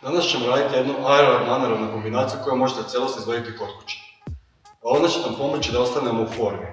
Danas ćemo raditi jednu aeroanaerovnu kombinaciju koju možete u cijelosti izvoditi kod kuće. Ona će nam pomoći da ostanemo u formi.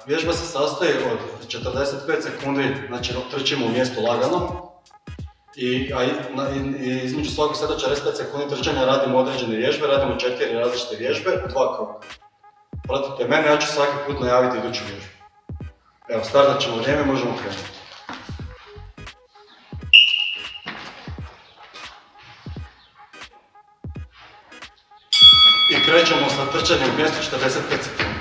Vježba se sastoji od 45 sekundi, znači trčimo u mjestu lagano i između svakog seta 45 sekundi trčanja radimo određene vježbe, radimo 4 različite vježbe u 2 kruga. Pratite mene, ja ću svaki put najaviti iduću vježbu. Evo, startat ćemo vrijeme, možemo krenuti. I krećemo sa trčanjem u mjestu 45 sekundi.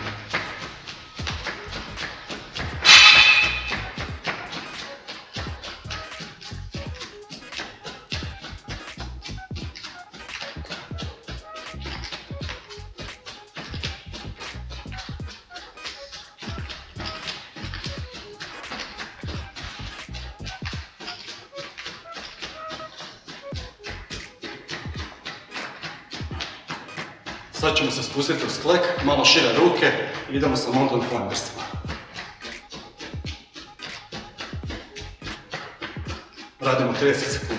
Sad ćemo se spustiti u sklek, malo šire ruke i idemo sa mountain climbersima. Radimo 30 sekundi.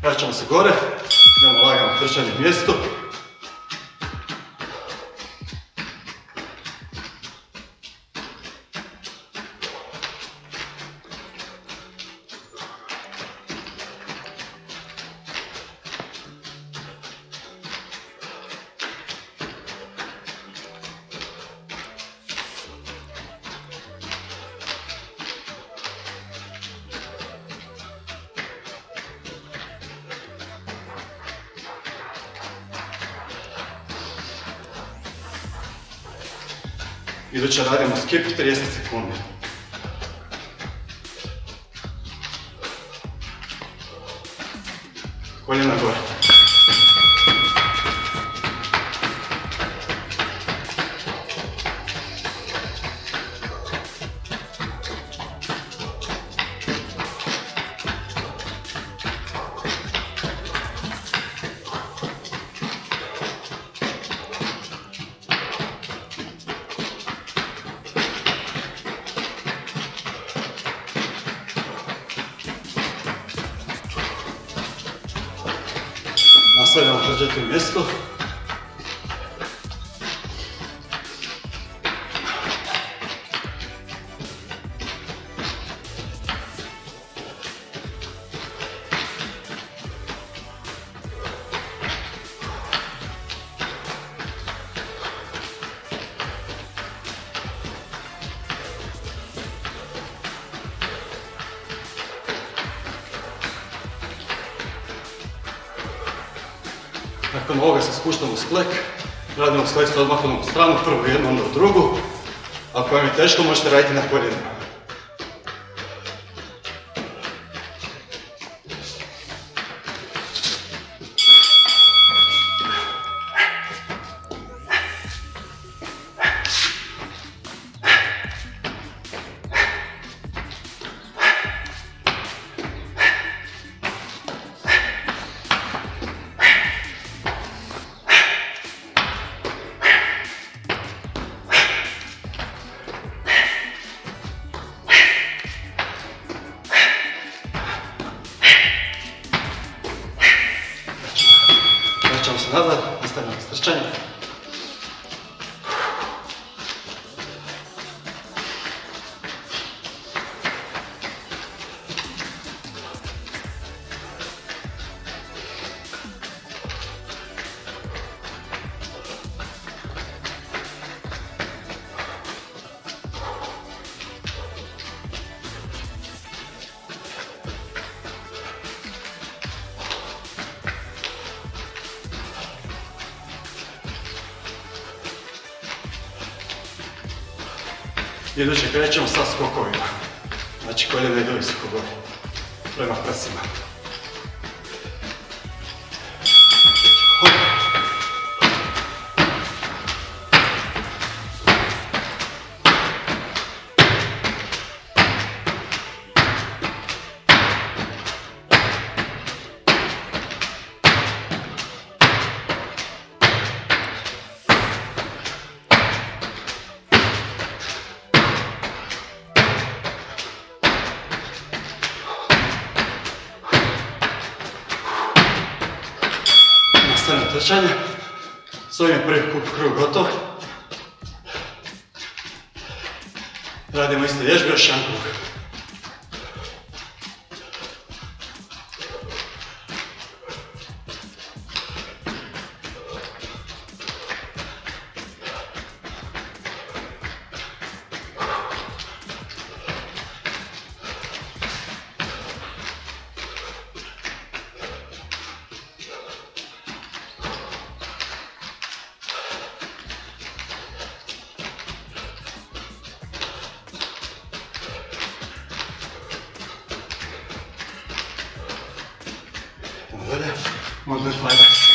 Vraćamo se gore, idemo lagano trčanje u mjestu. Iduće radimo skip 30 sekundi. Koljena gore. Nastavljamo trčati u mjestu. Nakon ovoga se spuštamo u sklek, radimo sklek sa odmahom u stranu, prvo jednu, onda u drugu. Ako vam je teško, možete raditi na koljenima. Vraćamo se nazad, nastavljamo s trčanjem. Iduće krećemo sa skokovima. Znači koljena ide visoko gore. prema prsima. Nastavljamo trčanje. S ovim je prvi krug gotov. Radimo iste vježbe, još jedan krug. Dalje, modern fibers.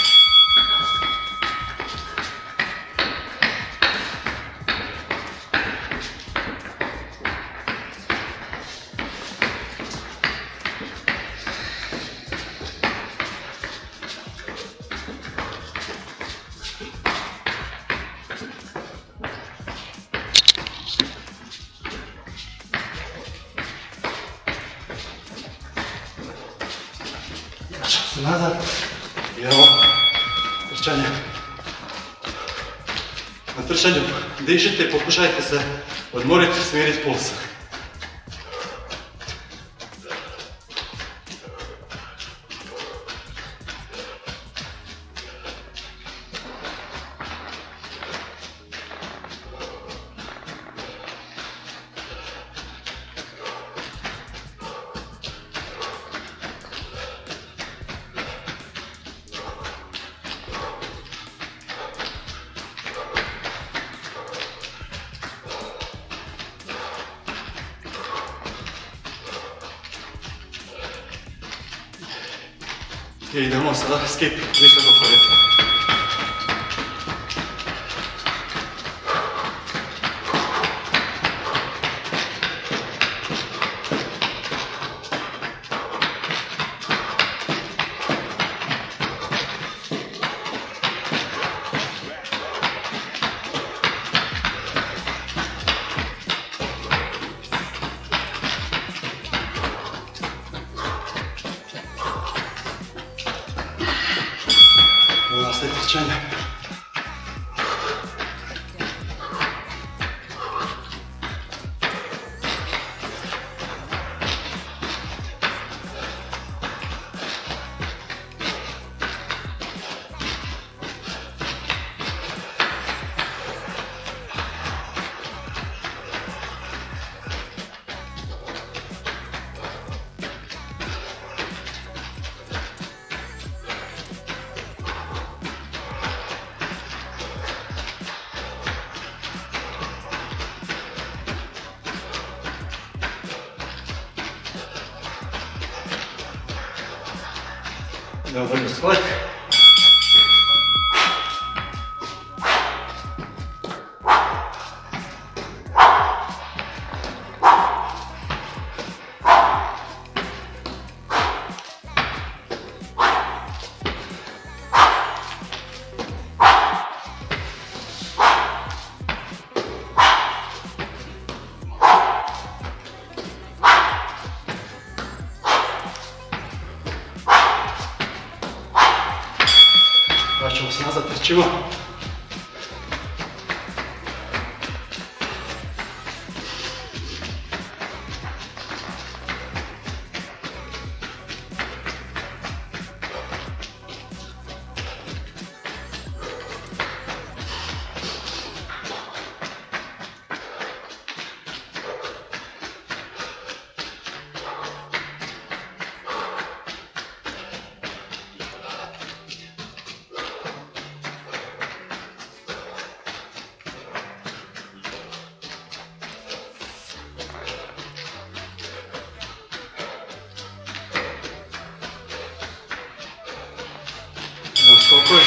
Vraćamo se nazad i evo trčanje. Na trčanju dišite i pokušajte se odmoriti i smiriti puls. I idemo sada skip visoko koljeno. Nastaje trčanje. Idemo brzo skok. Vraćamo se nazad, trčimo. skokovi.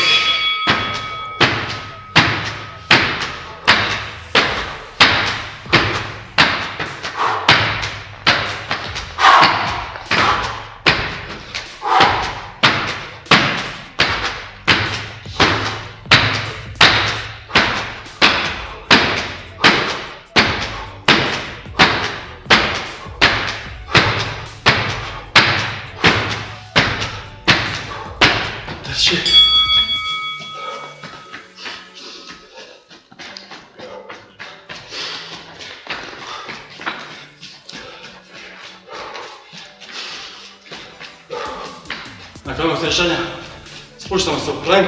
Drži. Nakon ovog trešanja spuštamo se u plank,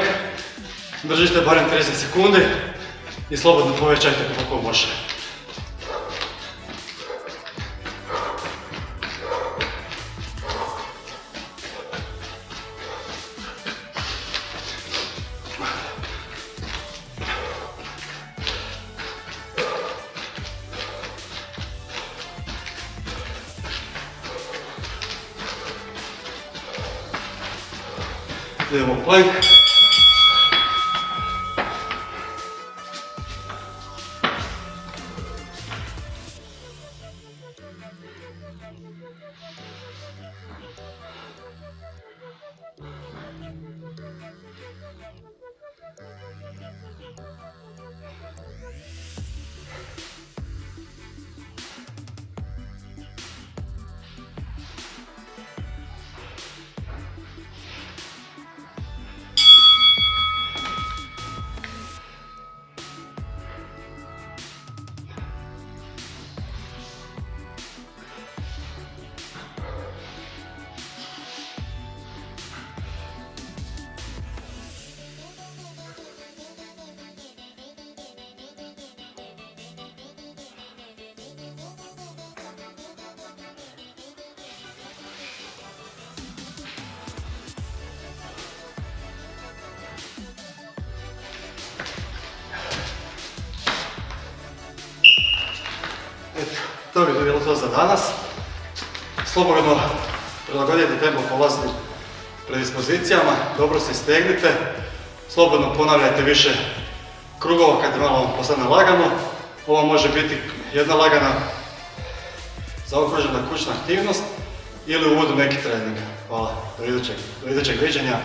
držite barem 30 sekundi i slobodno povećajte koliko može. Idemo u plank. Eto, to bi bilo to za danas. Slobodno prilagodite tempo po vlastnim predispozicijama, dobro se stegnite, slobodno ponavljajte više krugova kad malo vam postane lagano. Ovo može biti jedna lagana zaokružena kućna aktivnost ili u uvodu neki trening. Hvala, do idućeg viđenja.